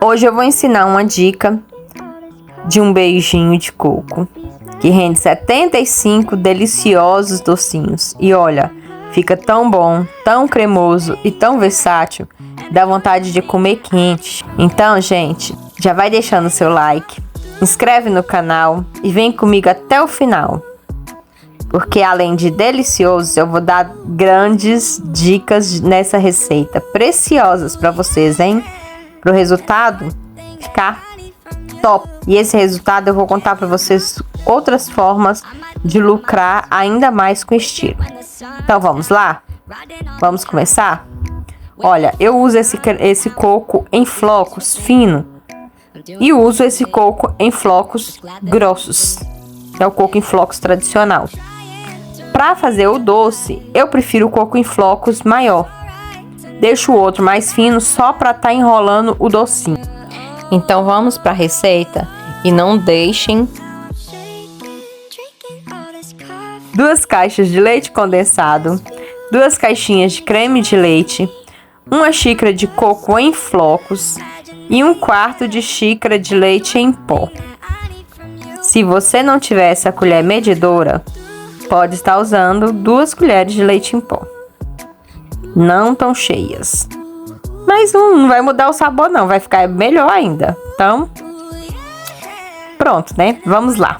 Hoje eu vou ensinar uma dica de um beijinho de coco que rende 75 deliciosos docinhos. E olha, fica tão bom, tão cremoso e tão versátil, dá vontade de comer quente. Então, gente, já vai deixando seu like, inscreve no canal e vem comigo até o final. Porque além de delicioso, eu vou dar grandes dicas nessa receita, preciosas para vocês, hein? Para o resultado ficar top. E esse resultado eu vou contar para vocês outras formas de lucrar ainda mais com estilo. Então vamos lá? Vamos começar? Olha, eu uso esse coco em flocos fino e uso esse coco em flocos grossos. É o coco em flocos tradicional. Para fazer o doce, eu prefiro o coco em flocos maior. Deixo o outro mais fino só para estar enrolando o docinho. Então vamos para a receita e não deixem. 2 caixas de leite condensado, 2 caixinhas de creme de leite, 1 xícara de coco em flocos e 1/4 de xícara de leite em pó. Se você não tiver essa colher medidora, pode estar usando 2 colheres de leite em pó. Não tão cheias. Mas não vai mudar o sabor não, vai ficar melhor ainda. Então, pronto, né? Vamos lá.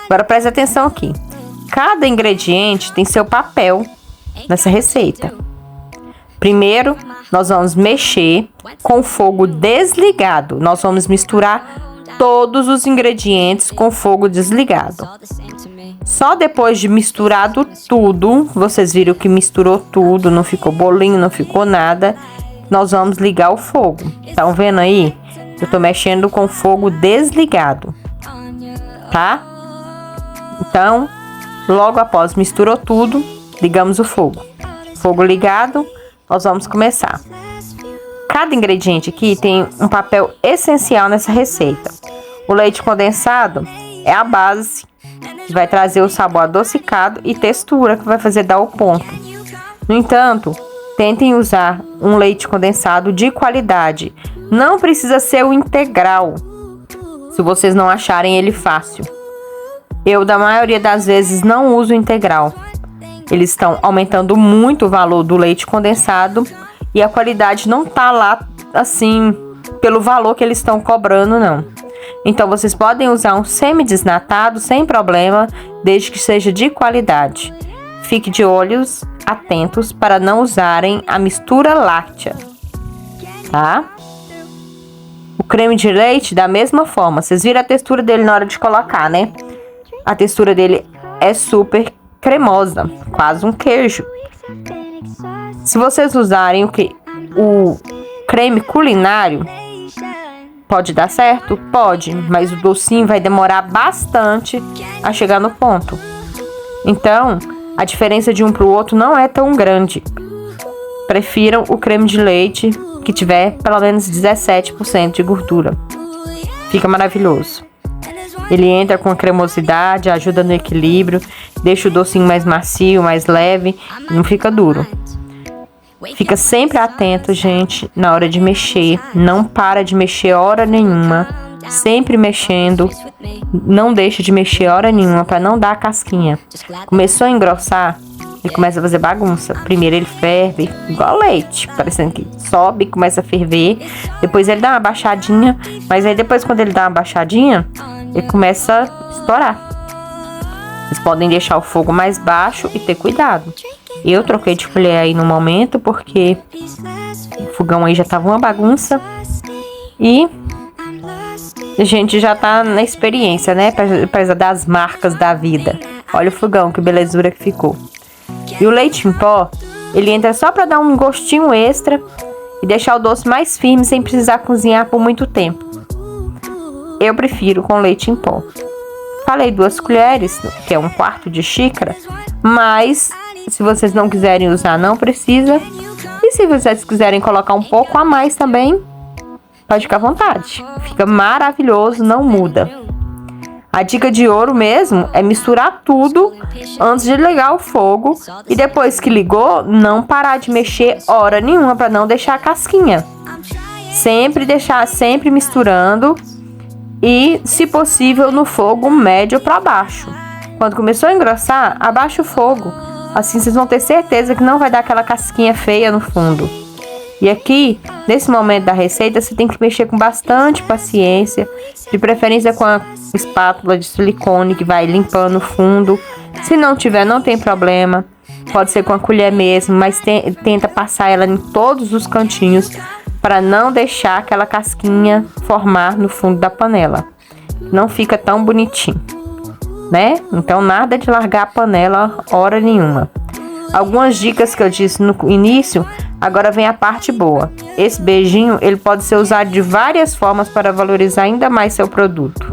Agora preste atenção aqui. Cada ingrediente tem seu papel nessa receita. Primeiro, nós vamos mexer com o fogo desligado. Nós vamos misturar todos os ingredientes com fogo desligado. Só depois de misturado tudo, vocês viram que misturou tudo, não ficou bolinho, não ficou nada, nós vamos ligar o fogo. Estão vendo aí? Eu tô mexendo com fogo desligado, tá? Então, logo após misturou tudo, ligamos o fogo. Fogo ligado, nós vamos começar. Cada ingrediente aqui tem um papel essencial nessa receita. O leite condensado é a base, que vai trazer o sabor adocicado e textura que vai fazer dar o ponto. No entanto, tentem usar um leite condensado de qualidade. Não precisa ser o integral, se vocês não acharem ele fácil. Eu, da maioria das vezes, não uso integral. Eles estão aumentando muito o valor do leite condensado e a qualidade não tá lá, assim, pelo valor que eles estão cobrando, não. Então, vocês podem usar um semi-desnatado sem problema, desde que seja de qualidade. Fique de olhos atentos para não usarem a mistura láctea, tá? O creme de leite, da mesma forma. Vocês viram a textura dele na hora de colocar, né? A textura dele é super cremosa, quase um queijo. Se vocês usarem o creme culinário, pode dar certo? Pode, mas o docinho vai demorar bastante a chegar no ponto. Então, a diferença de um para o outro não é tão grande. Prefiram o creme de leite que tiver pelo menos 17% de gordura. Fica maravilhoso. Ele entra com a cremosidade, ajuda no equilíbrio, deixa o docinho mais macio, mais leve, não fica duro. Fica sempre atento, gente, na hora de mexer. Não para de mexer hora nenhuma. Sempre mexendo. Não deixa de mexer hora nenhuma para não dar casquinha. Começou a engrossar, ele começa a fazer bagunça. Primeiro ele ferve, igual leite, parecendo que sobe, começa a ferver. Depois ele dá uma baixadinha, mas aí depois quando ele dá uma baixadinha, ele começa a estourar. Vocês podem deixar o fogo mais baixo e ter cuidado. Eu troquei de colher aí no momento, porque o fogão aí já tava uma bagunça. E a gente já tá na experiência, né? Apesar das marcas da vida. Olha o fogão, que belezura que ficou. E o leite em pó, ele entra só para dar um gostinho extra e deixar o doce mais firme sem precisar cozinhar por muito tempo. Eu prefiro com leite em pó. Falei 2 colheres, que é 1/4 de xícara, mas se vocês não quiserem usar, não precisa. E se vocês quiserem colocar um pouco a mais também, pode ficar à vontade. Fica maravilhoso, não muda. A dica de ouro mesmo é misturar tudo antes de ligar o fogo. E depois que ligou, não parar de mexer hora nenhuma para não deixar a casquinha. Sempre deixar, sempre misturando e, se possível, no fogo médio para baixo. Quando começou a engrossar, abaixa o fogo. Assim vocês vão ter certeza que não vai dar aquela casquinha feia no fundo. E aqui, nesse momento da receita, você tem que mexer com bastante paciência, de preferência com a espátula de silicone que vai limpando o fundo. Se não tiver, não tem problema. Pode ser com a colher mesmo, mas tenta passar ela em todos os cantinhos para não deixar aquela casquinha formar no fundo da panela. Não fica tão bonitinho, né? Então nada de largar a panela hora nenhuma. Algumas dicas que eu disse no início, agora vem a parte boa. Esse beijinho, ele pode ser usado de várias formas para valorizar ainda mais seu produto.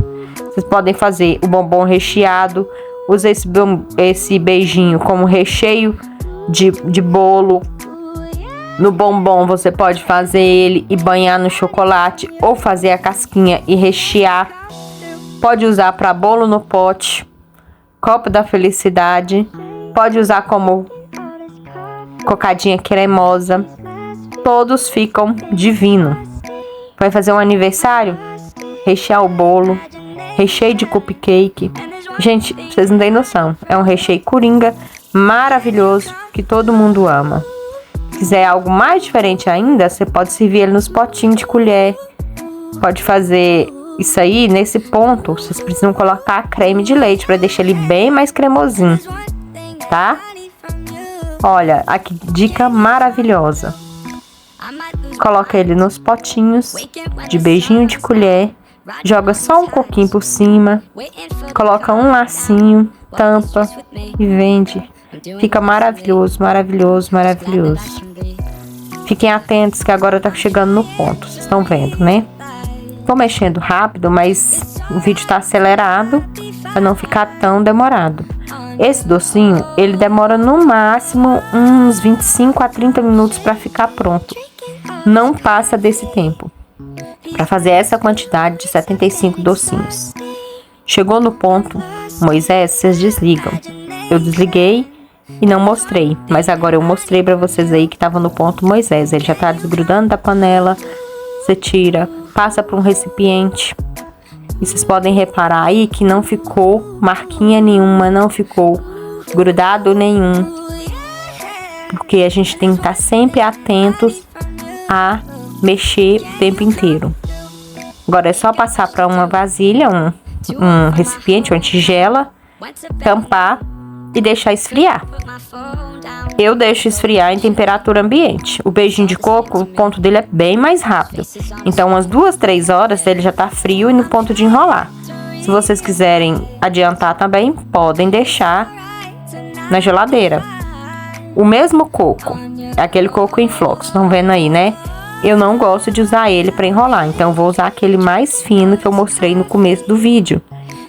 Vocês podem fazer o bombom recheado, usa esse beijinho como recheio de bolo. No bombom você pode fazer ele e banhar no chocolate ou fazer a casquinha e rechear. Pode usar para bolo no pote, copo da felicidade. Pode usar como cocadinha cremosa. Todos ficam divino. Vai fazer um aniversário? Rechear o bolo. Recheio de cupcake. Gente, vocês não têm noção. É um recheio coringa maravilhoso que todo mundo ama. Se quiser algo mais diferente ainda, você pode servir ele nos potinhos de colher. Pode fazer isso aí, nesse ponto, vocês precisam colocar creme de leite para deixar ele bem mais cremosinho, tá? Olha, aqui dica maravilhosa. Coloca ele nos potinhos de beijinho de colher. Joga só um coquinho por cima. Coloca um lacinho, tampa e vende. Fica maravilhoso, maravilhoso, maravilhoso. Fiquem atentos que agora tá chegando no ponto. Vocês estão vendo, né? Tô mexendo rápido, mas o vídeo tá acelerado para não ficar tão demorado. Esse docinho, ele demora no máximo uns 25 a 30 minutos para ficar pronto. Não passa desse tempo. Para fazer essa quantidade de 75 docinhos. Chegou no ponto, Moisés, vocês desligam. Eu desliguei e não mostrei, mas agora eu mostrei para vocês aí que tava no ponto Moisés. Ele já tá desgrudando da panela. Você tira, passa para um recipiente. E vocês podem reparar aí que não ficou marquinha nenhuma, não ficou grudado nenhum. Porque a gente tem que estar sempre atentos a mexer o tempo inteiro. Agora é só passar para uma vasilha, um recipiente, uma tigela, tampar e deixar esfriar. Eu deixo esfriar em temperatura ambiente. O beijinho de coco, o ponto dele é bem mais rápido. Então, umas 2, 3 horas ele já tá frio e no ponto de enrolar. Se vocês quiserem adiantar também, podem deixar na geladeira. O mesmo coco, aquele coco em flocos, estão vendo aí, né? Eu não gosto de usar ele para enrolar, então eu vou usar aquele mais fino que eu mostrei no começo do vídeo.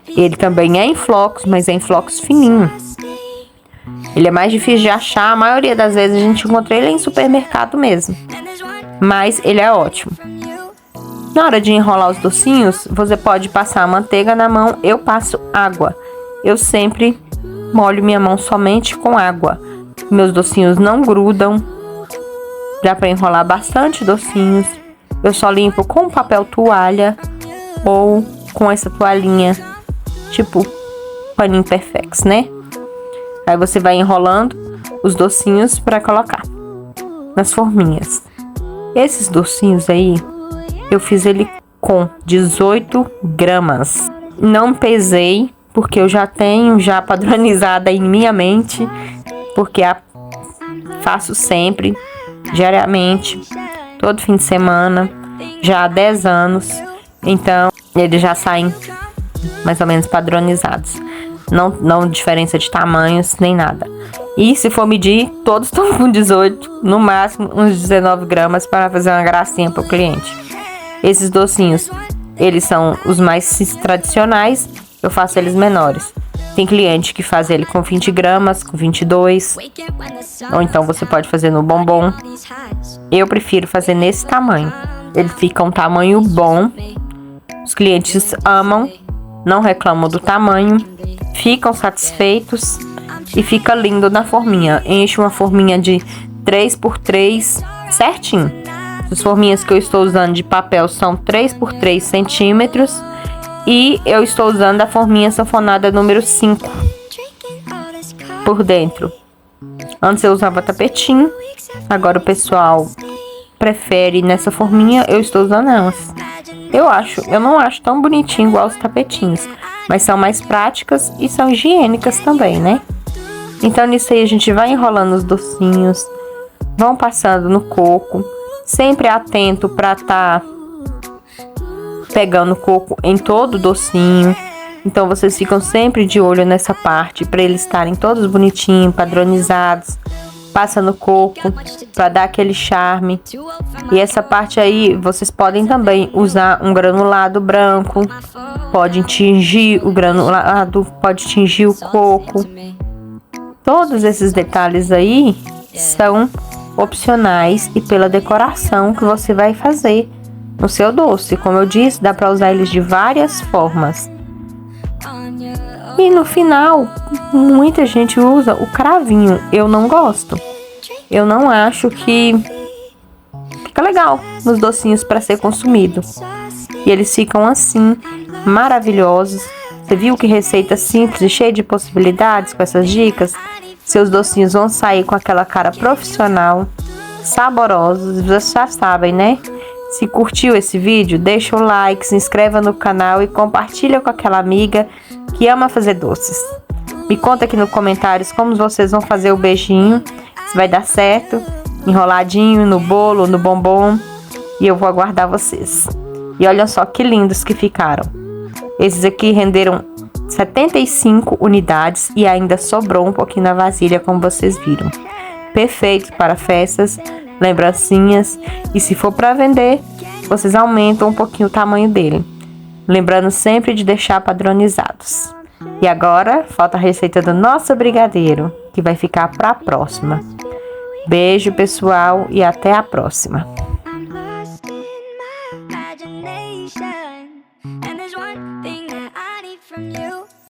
Ele também é em flocos, mas é em flocos fininho. Ele é mais difícil de achar, a maioria das vezes a gente encontra ele em supermercado mesmo. Mas ele é ótimo. Na hora de enrolar os docinhos, você pode passar a manteiga na mão, eu passo água. Eu sempre molho minha mão somente com água. Meus docinhos não grudam. Dá para enrolar bastante docinhos. Eu só limpo com papel toalha ou com essa toalhinha, tipo paninho perfex, né? Aí você vai enrolando os docinhos para colocar nas forminhas. Esses docinhos aí, eu fiz ele com 18 gramas. Não pesei, porque eu já tenho padronizada em minha mente, porque faço sempre, diariamente, todo fim de semana, já há 10 anos. Então, eles já saem mais ou menos padronizados. Não diferença de tamanhos, nem nada. E se for medir, todos estão com 18, no máximo uns 19 gramas para fazer uma gracinha para o cliente. Esses docinhos, eles são os mais tradicionais, eu faço eles menores. Tem cliente que faz ele com 20 gramas, com 22, ou então você pode fazer no bombom. Eu prefiro fazer nesse tamanho. Ele fica um tamanho bom, os clientes amam, não reclamam do tamanho, ficam satisfeitos e fica lindo na forminha. Enche uma forminha de 3x3 certinho. As forminhas que eu estou usando de papel são 3 por 3 centímetros. E eu estou usando a forminha sanfonada número 5 por dentro. Antes eu usava tapetinho, agora o pessoal prefere nessa forminha, eu estou usando elas. Eu não acho tão bonitinho igual os tapetinhos, mas são mais práticas e são higiênicas também, né? Então nisso aí a gente vai enrolando os docinhos, vão passando no coco, sempre atento para tá pegando coco em todo o docinho. Então vocês ficam sempre de olho nessa parte para eles estarem todos bonitinhos, padronizados. Passa no coco para dar aquele charme. E essa parte aí vocês podem também usar um granulado branco. Pode tingir o granulado, pode tingir o coco. Todos esses detalhes aí são opcionais e pela decoração que você vai fazer no seu doce. Como eu disse, dá para usar eles de várias formas. E no final, muita gente usa o cravinho. Eu não gosto. Eu não acho que fica legal nos docinhos para ser consumido. E eles ficam assim, maravilhosos. Você viu que receita simples e cheia de possibilidades com essas dicas? Seus docinhos vão sair com aquela cara profissional, saborosos. Vocês já sabem, né? Se curtiu esse vídeo, deixa o like, se inscreva no canal e compartilha com aquela amiga que ama fazer doces. Me conta aqui nos comentários como vocês vão fazer o beijinho, se vai dar certo, enroladinho no bolo, no bombom, e eu vou aguardar vocês. E olha só que lindos que ficaram. Esses aqui renderam 75 unidades e ainda sobrou um pouquinho na vasilha, como vocês viram. Perfeito para festas, lembrancinhas, e se for para vender, vocês aumentam um pouquinho o tamanho dele. Lembrando sempre de deixar padronizados. E agora, falta a receita do nosso brigadeiro, que vai ficar para a próxima. Beijo, pessoal, e até a próxima.